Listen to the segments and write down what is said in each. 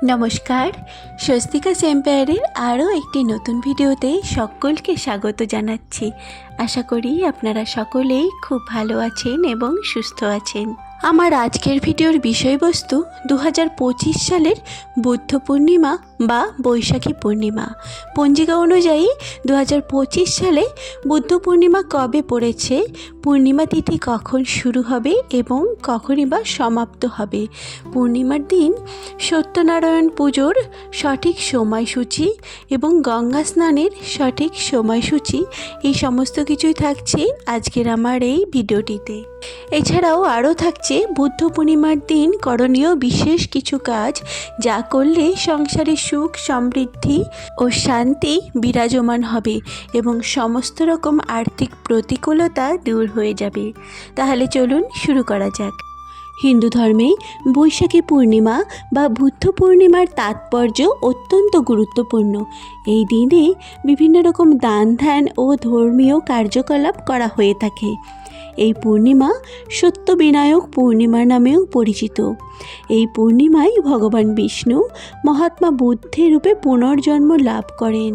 নমস্কার, স্বস্তিকা এম্পায়ারের আরও একটি নতুন ভিডিওতে সকলকে স্বাগত জানাচ্ছি। আশা করি আপনারা সকলেই খুব ভালো আছেন এবং সুস্থ আছেন। আমার আজকের ভিডিওর বিষয়বস্তু 2025 সালের বুদ্ধ পূর্ণিমা বা বৈশাখী পূর্ণিমা। পঞ্জিকা অনুযায়ী 2025 সালে বুদ্ধ পূর্ণিমা কবে পড়েছে, পূর্ণিমা তিথি কখন শুরু হবে এবং কখনই বা সমাপ্ত হবে, পূর্ণিমার দিন সত্যনারায়ণ পুজোর সঠিক সময়সূচি এবং গঙ্গা স্নানের সঠিক সময়সূচি, এই সমস্ত কিছুই থাকছে আজকের আমার এই ভিডিওটিতে। এছাড়াও আরও থাকছে বুদ্ধ পূর্ণিমার দিন করণীয় বিশেষ কিছু কাজ, যা করলে সংসারে সুখ সমৃদ্ধি ও শান্তি বিরাজমান হবে এবং সমস্ত রকম আর্থিক প্রতিকূলতা দূর হয়ে যাবে। তাহলে চলুন শুরু করা যাক। হিন্দু ধর্মে বৈশাখী পূর্ণিমা বা বুদ্ধ পূর্ণিমার তাৎপর্য অত্যন্ত গুরুত্বপূর্ণ। এই দিনে বিভিন্ন রকম দান ধ্যান ও ধর্মীয় কার্যকলাপ করা হয়ে থাকে। এই পূর্ণিমা সত্যবিনায়ক পূর্ণিমা নামেও পরিচিত। এই পূর্ণিমায় ভগবান বিষ্ণু মহাত্মা বুদ্ধের রূপে পুনর্জন্ম লাভ করেন।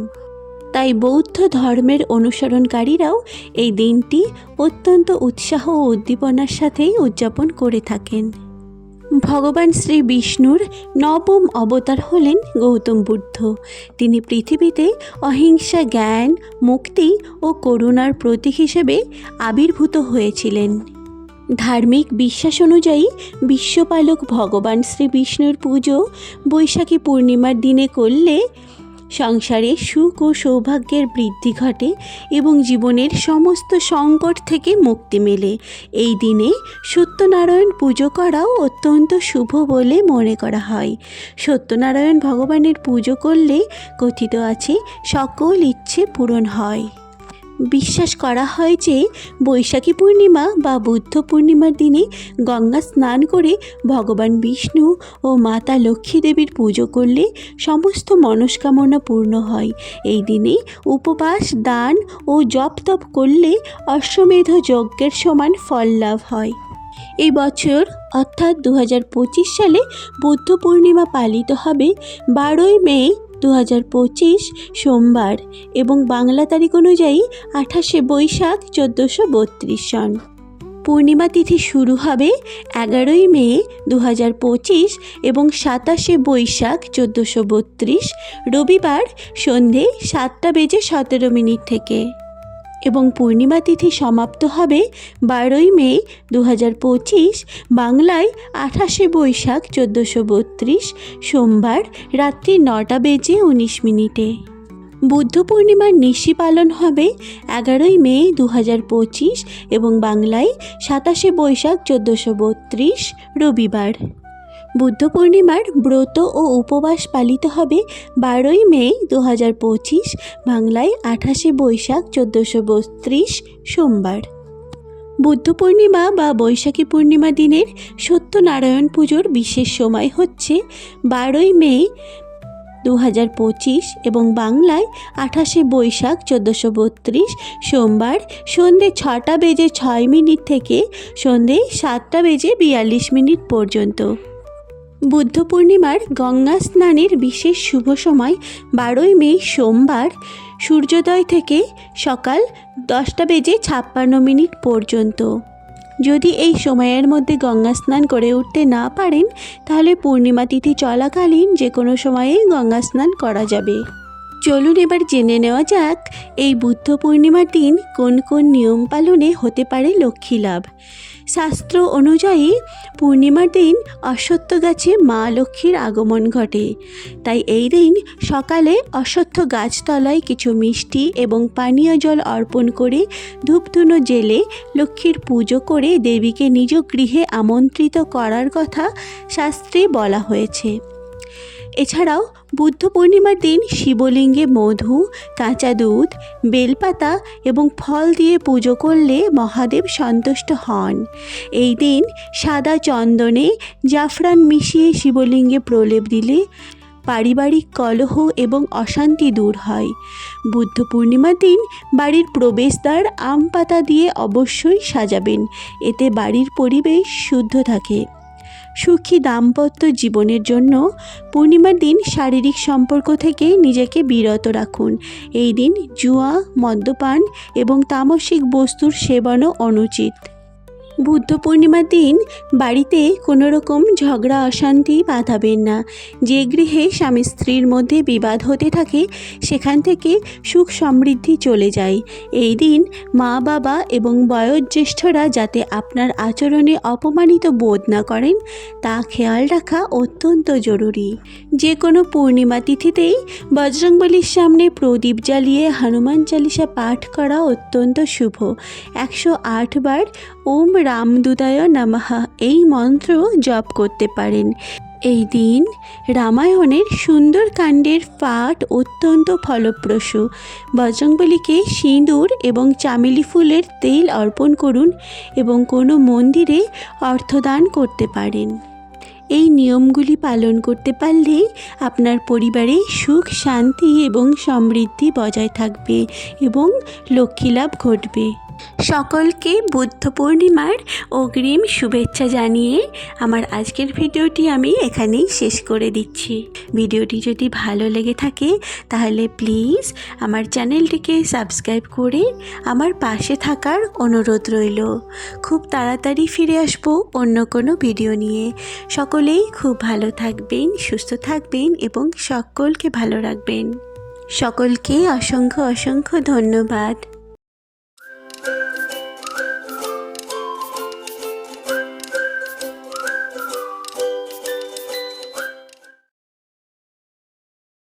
তাই বৌদ্ধ ধর্মের অনুসরণকারীরাও এই দিনটি অত্যন্ত উৎসাহ ও উদ্দীপনার সাথেই উদযাপন করে থাকেন। ভগবান শ্রী বিষ্ণুর নবম অবতার হলেন গৌতম বুদ্ধ। তিনি পৃথিবীতে অহিংসা, জ্ঞান, মুক্তি ও করুণার প্রতীক হিসেবে আবির্ভূত হয়েছিলেন। ধার্মিক বিশ্বাস অনুযায়ী বিশ্বপালক ভগবান শ্রী বিষ্ণুর পুজো বৈশাখী পূর্ণিমার দিনে করলে সংসারে সুখ ও সৌভাগ্যের বৃদ্ধি ঘটে এবং জীবনের সমস্ত সংকট থেকে মুক্তি মেলে। এই দিনে সত্যনারায়ণ পুজো করাও অত্যন্ত শুভ বলে মনে করা হয়। সত্যনারায়ণ ভগবানের পুজো করলে কথিত আছে সকল ইচ্ছে পূরণ হয়। বিশ্বাস করা হয় যে বৈশাখী পূর্ণিমা বা বুদ্ধ পূর্ণিমার দিনে গঙ্গা স্নান করে ভগবান বিষ্ণু ও মাতা লক্ষ্মী দেবীর পুজো করলে সমস্ত মনস্কামনা পূর্ণ হয়। এই দিনে উপবাস, দান ও জপ তপ করলে অশ্বমেধ যজ্ঞের সমান ফল লাভ হয়। এই বছর অর্থাৎ 2025 সালে বুদ্ধ পূর্ণিমা পালিত হবে 12ই মে 2025 সোমবার এবং বাংলা তারিখ অনুযায়ী 28শে বৈশাখ 1432 সন। পূর্ণিমা তিথি শুরু হবে 11ই মে 2025 এবং 27শে বৈশাখ 1432 রবিবার সন্ধে 7:17 থেকে এবং পূর্ণিমা তিথি সমাপ্ত হবে 12ই মে 2025 বাংলায় 28শে বৈশাখ 1432 সোমবার রাত্রি 9:19। বুদ্ধ পূর্ণিমার নিশি পালন হবে 11ই মে 2025 এবং বাংলায় 27শে বৈশাখ 1432 রবিবার। বুদ্ধ পূর্ণিমার ব্রত ও উপবাস পালিত হবে 12ই মে 2025 বাংলায় 28শে বৈশাখ 1432 সোমবার। বুদ্ধ পূর্ণিমা বা বৈশাখী পূর্ণিমা দিনের সত্যনারায়ণ পুজোর বিশেষ সময় হচ্ছে 12ই মে 2025 এবং বাংলায় 28শে বৈশাখ 1432 সোমবার সন্ধে 6:06 থেকে সন্ধে 7:42 পর্যন্ত। বুদ্ধ পূর্ণিমার গঙ্গা স্নানের বিশেষ শুভ সময় 12ই মে সোমবার সূর্যোদয় থেকে সকাল 10:56 পর্যন্ত। যদি এই সময়ের মধ্যে গঙ্গা স্নান করে উঠতে না পারেন তাহলে পূর্ণিমা তিথি চলাকালীন যে কোনো সময়েই গঙ্গা স্নান করা যাবে। চলুন এবার জেনে নেওয়া যাক এই বুদ্ধ পূর্ণিমার দিন কোন কোন নিয়ম পালনে হতে পারে লক্ষ্মী লাভ। শাস্ত্র অনুযায়ী পূর্ণিমার দিন অশ্বত্থ গাছে মা লক্ষ্মীর আগমন ঘটে। তাই এই দিন সকালে অশ্বত্থ গাছতলায় কিছু মিষ্টি এবং পানীয় জল অর্পণ করে ধূপধুনো জেলে লক্ষ্মীর পুজো করে দেবীকে নিজ গৃহে আমন্ত্রিত করার কথা শাস্ত্রে বলা হয়েছে। এছাড়াও বুদ্ধ পূর্ণিমার দিন শিবলিঙ্গে মধু, কাঁচা দুধ, বেলপাতা এবং ফল দিয়ে পুজো করলে মহাদেব সন্তুষ্ট হন। এই দিন সাদা চন্দনে জাফরান মিশিয়ে শিবলিঙ্গে প্রলেপ দিলে পারিবারিক কলহ এবং অশান্তি দূর হয়। বুদ্ধ পূর্ণিমার দিন বাড়ির প্রবেশদ্বার আম পাতা দিয়ে অবশ্যই সাজাবেন, এতে বাড়ির পরিবেশ শুদ্ধ থাকে। সুখী দাম্পত্য জীবনের জন্য পূর্ণিমার দিন শারীরিক সম্পর্ক থেকে নিজেকে বিরত রাখুন। এই দিন জুয়া, মদ্যপান এবং তামসিক বস্তুর সেবনও অনুচিত। বুদ্ধ পূর্ণিমার দিন বাড়িতে কোনো রকম ঝগড়া অশান্তি বাঁধাবেন না। যে গৃহে স্বামী স্ত্রীর মধ্যে বিবাদ হতে থাকে সেখান থেকে সুখ সমৃদ্ধি চলে যায়। এই দিন মা বাবা এবং বয়োজ্যেষ্ঠরা যাতে আপনার আচরণে অপমানিত বোধ না করেন তা খেয়াল রাখা অত্যন্ত জরুরি। যে কোনো পূর্ণিমা তিথিতেই বজরংবলীর সামনে প্রদীপ জ্বালিয়ে হনুমান চালিসা পাঠ করা অত্যন্ত শুভ। 108 বার ওম রামদূতায় নমঃ এই মন্ত্র জপ করতে পারেন। এই দিন রামায়ণের সুন্দর কাণ্ডের পাঠ অত্যন্ত ফলপ্রসূ। বজরংবলীকে সিঁদুর এবং চামেলি ফুলের তেল অর্পণ করুন এবং কোনো মন্দিরে অর্থদান করতে পারেন। এই নিয়মগুলি পালন করতে পারলেই আপনার পরিবারে সুখ, শান্তি এবং সমৃদ্ধি বজায় থাকবে এবং লক্ষ্মীলাভ ঘটবে। সকলকে বুদ্ধ পূর্ণিমার অগ্রিম শুভেচ্ছা জানিয়ে আমার আজকের ভিডিওটি আমি এখানেই শেষ করে দিচ্ছি। ভিডিওটি যদি ভালো লেগে থাকে তাহলে প্লিজ আমার চ্যানেলটিকে সাবস্ক্রাইব করে আমার পাশে থাকার অনুরোধ রইল। খুব তাড়াতাড়ি ফিরে আসবো অন্য কোনো ভিডিও নিয়ে। সকলেই খুব ভালো থাকবেন, সুস্থ থাকবেন এবং সকলকে ভালো রাখবেন। সকলকে অসংখ্য অসংখ্য ধন্যবাদ।